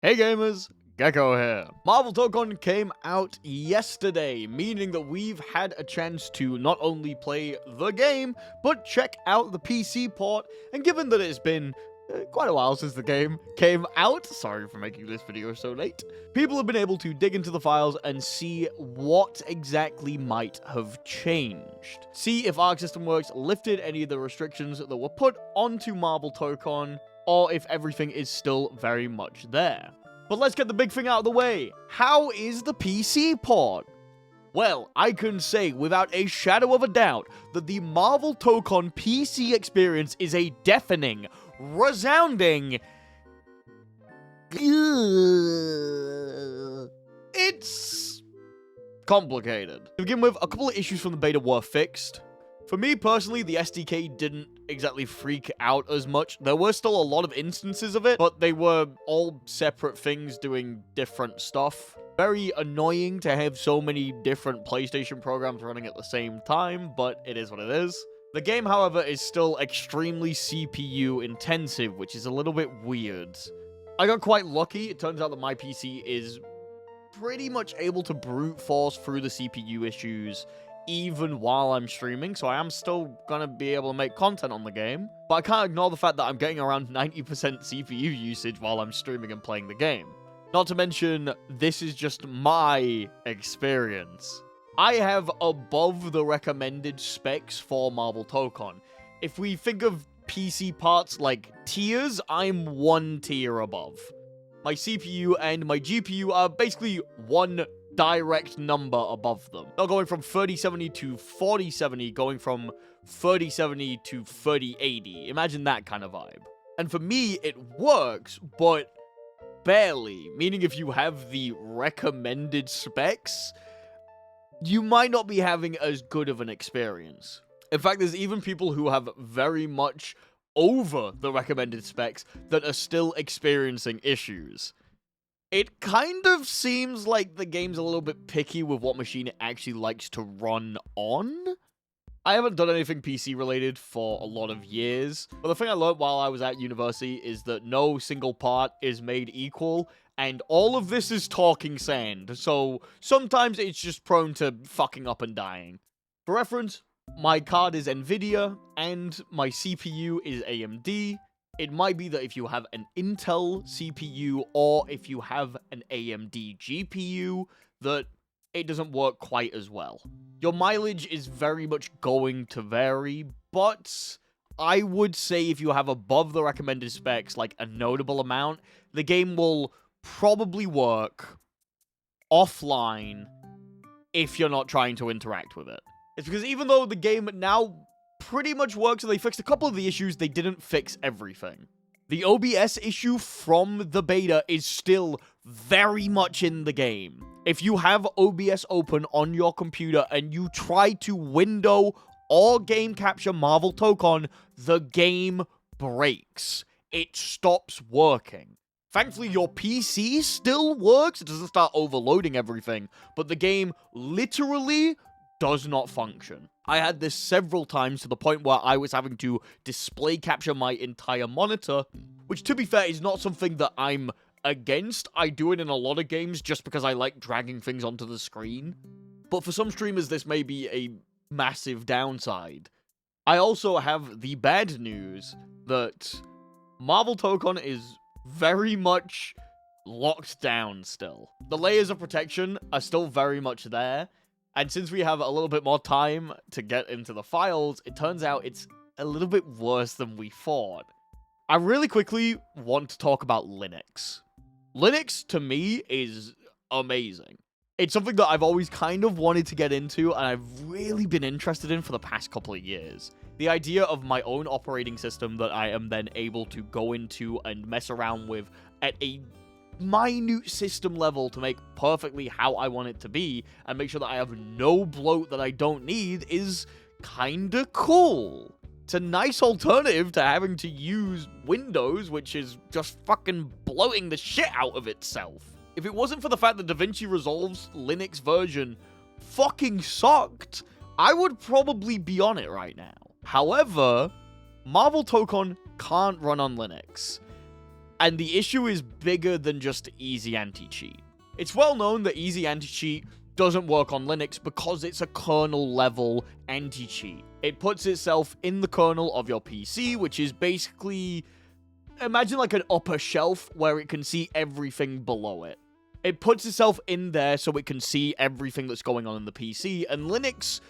Hey gamers, Gecko here. Marvel Tokon came out yesterday, meaning that we've had a chance to not only play the game, but check out the PC port, and given that it's been quite a while since the game came out, sorry for making this video so late, people have been able to dig into the files and see what exactly might have changed. See if Arc System Works lifted any of the restrictions that were put onto Marvel Tokon, or if everything is still very much there. But let's get the big thing out of the way. How is the PC port? Well, I can say without a shadow of a doubt that the Marvel Tokon PC experience is a deafening, resounding... It's complicated. To begin with, a couple of issues from the beta were fixed. For me personally, the SDK didn't exactly freak out as much. There were still a lot of instances of it, but they were all separate things doing different stuff. Very annoying to have so many different PlayStation programs running at the same time, but it is what it is. The game, however, is still extremely CPU intensive, which is a little bit weird. I got quite lucky. It turns out that my PC is pretty much able to brute force through the CPU issues even while I'm streaming, so I am still gonna be able to make content on the game. But I can't ignore the fact that I'm getting around 90% CPU usage while I'm streaming and playing the game. Not to mention, this is just my experience. I have above the recommended specs for Marvel Tokon. If we think of PC parts like tiers, I'm one tier above. My CPU and my GPU are basically one direct number above them. Not going from 3070 to 4070, going from 3070 to 3080. Imagine that kind of vibe. And for me, it works, but barely. Meaning if you have the recommended specs, you might not be having as good of an experience. In fact, there's even people who have very much over the recommended specs that are still experiencing issues. It kind of seems like the game's a little bit picky with what machine it actually likes to run on. I haven't done anything PC related for a lot of years, but the thing I learned while I was at university is that no single part is made equal, and all of this is talking sand, so sometimes it's just prone to fucking up and dying. For reference, my card is Nvidia, and my CPU is AMD. It might be that if you have an Intel CPU or if you have an AMD GPU, that it doesn't work quite as well. Your mileage is very much going to vary, but I would say if you have above the recommended specs, like a notable amount, the game will probably work offline if you're not trying to interact with it. It's because even though the game now pretty much works and they fixed a couple of the issues, they didn't fix everything. The OBS issue from the beta is still very much in the game. If you have OBS open on your computer and you try to window or game capture Marvel Tokon, the game breaks. It stops working. Thankfully, your PC still works. It doesn't start overloading everything, but the game literally does not function. I had this several times to the point where I was having to display capture my entire monitor, which to be fair is not something that I'm against. I do it in a lot of games just because I like dragging things onto the screen. But for some streamers, this may be a massive downside. I also have the bad news that Marvel Tokon is very much locked down still. The layers of protection are still very much there. And since we have a little bit more time to get into the files, it turns out it's a little bit worse than we thought. I really quickly want to talk about Linux. Linux, to me, is amazing. It's something that I've always kind of wanted to get into, and I've really been interested in for the past couple of years. The idea of my own operating system that I am then able to go into and mess around with at a minute system level to make perfectly how I want it to be and make sure that I have no bloat that I don't need is kinda cool. It's a nice alternative to having to use Windows, which is just fucking bloating the shit out of itself. If it wasn't for the fact that DaVinci Resolve's Linux version fucking sucked, I would probably be on it right now. However, Marvel Tokon can't run on Linux. And the issue is bigger than just easy anti-cheat. It's well known that easy anti-cheat doesn't work on Linux because it's a kernel-level anti-cheat. It puts itself in the kernel of your PC, which is basically... imagine like an upper shelf where it can see everything below it. It puts itself in there so it can see everything that's going on in the PC, and Linux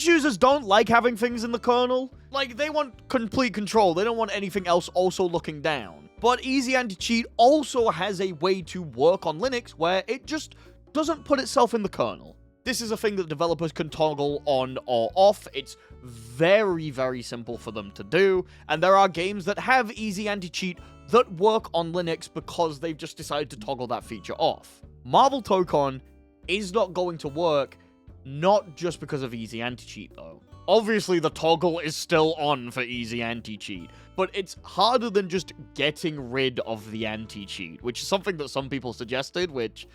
users don't like having things in the kernel. Like, they want complete control. They don't want anything else also looking down. But Easy Anti-Cheat also has a way to work on Linux where it just doesn't put itself in the kernel. This is a thing that developers can toggle on or off. It's very, very simple for them to do, and there are games that have Easy Anti-Cheat that work on Linux because they've just decided to toggle that feature off. Marvel Tokon is not going to work, not just because of Easy Anti-Cheat, though. Obviously, the toggle is still on for Easy Anti-Cheat, but it's harder than just getting rid of the anti-cheat, which is something that some people suggested, which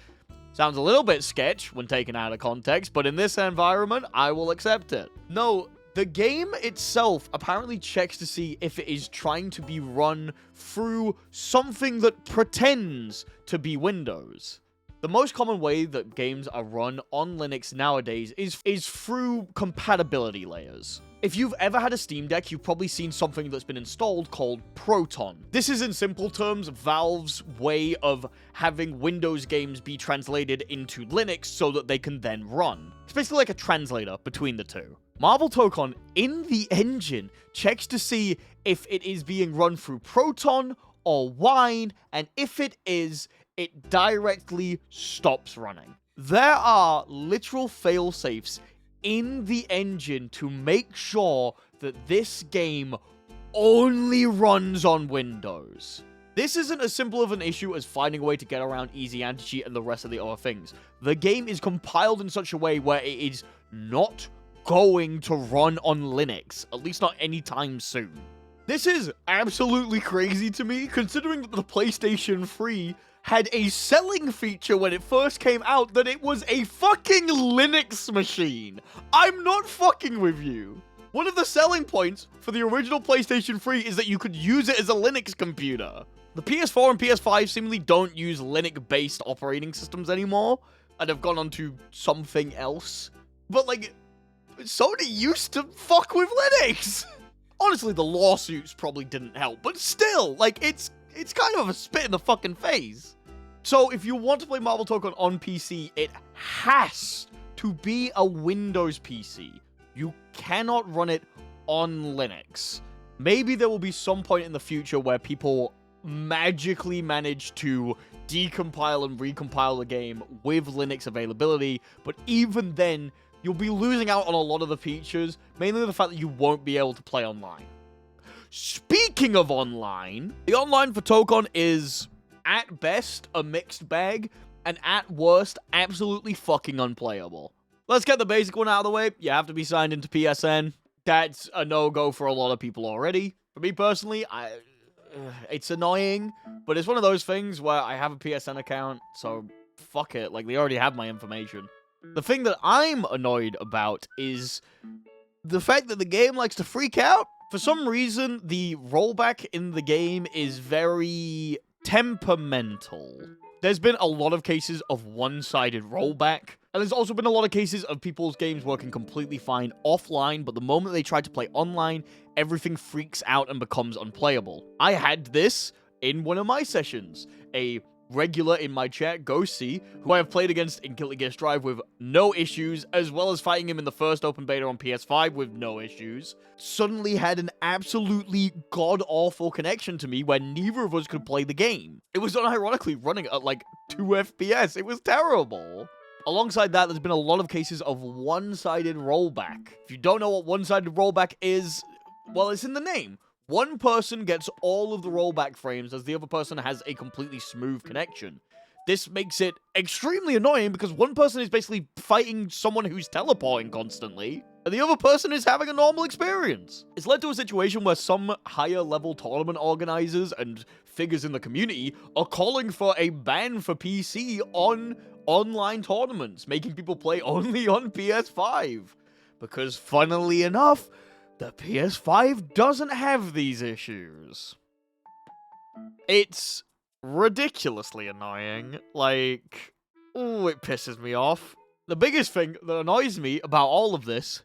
sounds a little bit sketch when taken out of context, but in this environment, I will accept it. No, the game itself apparently checks to see if it is trying to be run through something that pretends to be Windows. The most common way that games are run on Linux nowadays is through compatibility layers. If you've ever had a Steam Deck, you've probably seen something that's been installed called Proton. This is, in simple terms, Valve's way of having Windows games be translated into Linux so that they can then run. It's basically like a translator between the two. Marvel Tokon, in the engine, checks to see if it is being run through Proton or Wine, and if it is, it directly stops running. There are literal fail-safes in the engine to make sure that this game only runs on Windows. This isn't as simple of an issue as finding a way to get around Easy Anti-Cheat and the rest of the other things. The game is compiled in such a way where it is not going to run on Linux, at least not anytime soon. This is absolutely crazy to me, considering that the PlayStation 3 had a selling feature when it first came out that it was a fucking Linux machine. I'm not fucking with you. One of the selling points for the original PlayStation 3 is that you could use it as a Linux computer. The PS4 and PS5 seemingly don't use Linux-based operating systems anymore, and have gone on to something else. But, like, Sony used to fuck with Linux! Honestly, the lawsuits probably didn't help, but still, like, it's kind of a spit in the fucking face. So, if you want to play Marvel Tokon on PC, it has to be a Windows PC. You cannot run it on Linux. Maybe there will be some point in the future where people magically manage to decompile and recompile the game with Linux availability, but even then, you'll be losing out on a lot of the features, mainly the fact that you won't be able to play online. Speaking of online, the online for Tokon is, at best, a mixed bag, and at worst, absolutely fucking unplayable. Let's get the basic one out of the way. You have to be signed into PSN. That's a no-go for a lot of people already. For me personally, it's annoying, but it's one of those things where I have a PSN account, so fuck it. Like, they already have my information. The thing that I'm annoyed about is the fact that the game likes to freak out. For some reason, the rollback in the game is very temperamental. There's been a lot of cases of one-sided rollback, and there's also been a lot of cases of people's games working completely fine offline, but the moment they try to play online, everything freaks out and becomes unplayable. I had this in one of my sessions. A regular in my chat, Ghosty, who I have played against in Guilty Gear Strive with no issues, as well as fighting him in the first open beta on PS5 with no issues, suddenly had an absolutely god-awful connection to me where neither of us could play the game. It was unironically running at like 2 FPS. It was terrible. Alongside that, there's been a lot of cases of one-sided rollback. If you don't know what one-sided rollback is, well, it's in the name. One person gets all of the rollback frames as the other person has a completely smooth connection. This makes it extremely annoying because one person is basically fighting someone who's teleporting constantly, and the other person is having a normal experience. It's led to a situation where some higher level tournament organizers and figures in the community are calling for a ban for PC on online tournaments, making people play only on PS5. Because funnily enough, the PS5 doesn't have these issues. It's ridiculously annoying. Like, ooh, it pisses me off. The biggest thing that annoys me about all of this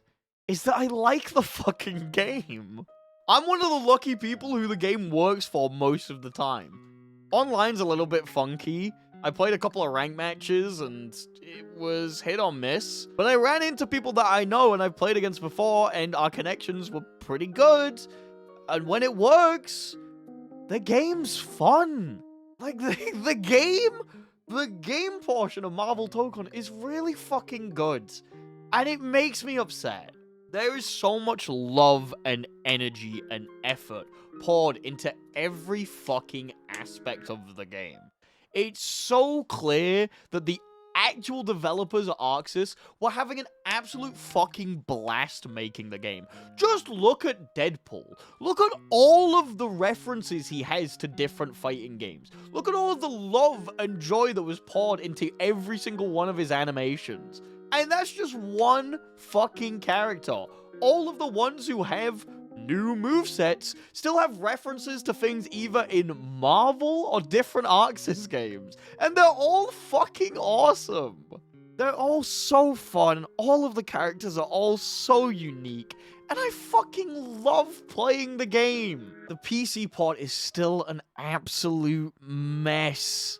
is that I like the fucking game. I'm one of the lucky people who the game works for most of the time. Online's a little bit funky. I played a couple of rank matches and it was hit or miss. But I ran into people that I know and I've played against before and our connections were pretty good. And when it works, the game's fun. Like, the game portion of Marvel Tokon is really fucking good. And it makes me upset. There is so much love and energy and effort poured into every fucking aspect of the game. It's so clear that the actual developers at Arxis were having an absolute fucking blast making the game. Just look at Deadpool. Look at all of the references he has to different fighting games. Look at all of the love and joy that was poured into every single one of his animations. And that's just one fucking character. All of the ones who have new movesets still have references to things either in Marvel or different Arxis games. And they're all fucking awesome. They're all so fun. All of the characters are all so unique. And I fucking love playing the game. The PC port is still an absolute mess.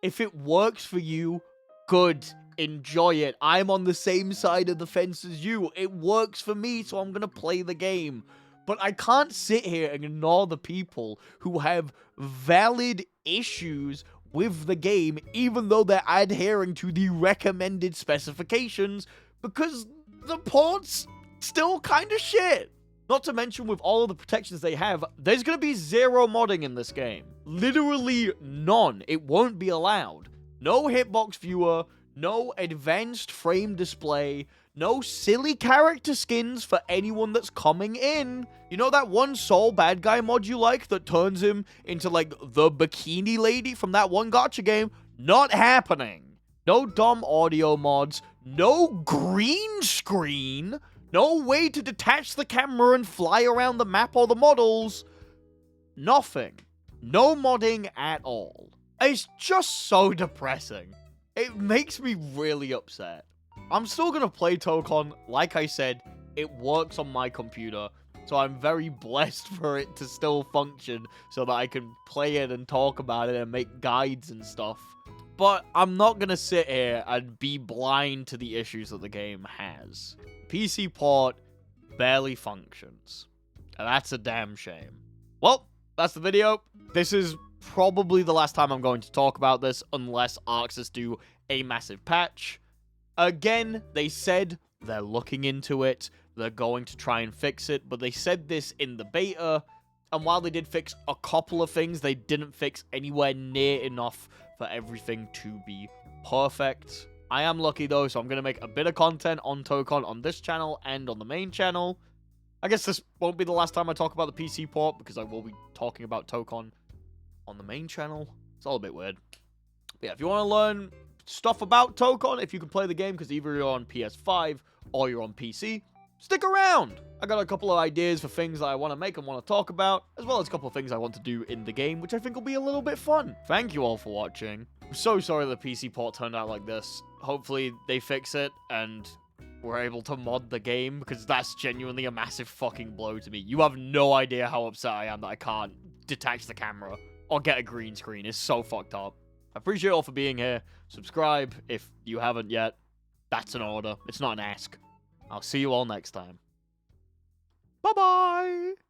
If it works for you, good. Enjoy it. I'm on the same side of the fence as you. It works for me, so I'm gonna play the game. But I can't sit here and ignore the people who have valid issues with the game, even though they're adhering to the recommended specifications, because the port's still kind of shit. Not to mention, with all of the protections they have, there's gonna be zero modding in this game. Literally none. It won't be allowed. No hitbox viewer, no advanced frame display, no silly character skins for anyone that's coming in. You know that one Soul bad guy mod you like that turns him into, like, the bikini lady from that one gacha game? Not happening. No dumb audio mods, no green screen, no way to detach the camera and fly around the map or the models. Nothing. No modding at all. It's just so depressing. It makes me really upset. I'm still gonna play Tokon. Like I said, it works on my computer, so I'm very blessed for it to still function so that I can play it and talk about it and make guides and stuff. But I'm not gonna sit here and be blind to the issues that the game has. PC port barely functions, and that's a damn shame. Well, that's the video. This is probably the last time I'm going to talk about this unless Arxis do a massive patch. Again, they said they're looking into it, they're going to try and fix it, but they said this in the beta, and while they did fix a couple of things, they didn't fix anywhere near enough for everything to be perfect. I am lucky though, so I'm going to make a bit of content on Tokon on this channel and on the main channel. I guess this won't be the last time I talk about the PC port, because I will be talking about Tokon on the main channel. It's all a bit weird. But yeah, if you want to learn stuff about Tokon, if you can play the game, because either you're on PS5 or you're on PC, stick around! I got a couple of ideas for things that I want to make and want to talk about, as well as a couple of things I want to do in the game, which I think will be a little bit fun. Thank you all for watching. I'm so sorry the PC port turned out like this. Hopefully they fix it and we're able to mod the game, because that's genuinely a massive fucking blow to me. You have no idea how upset I am that I can't detach the camera or get a green screen. It's so fucked up. I appreciate you all for being here. Subscribe if you haven't yet. That's an order. It's not an ask. I'll see you all next time. Bye-bye!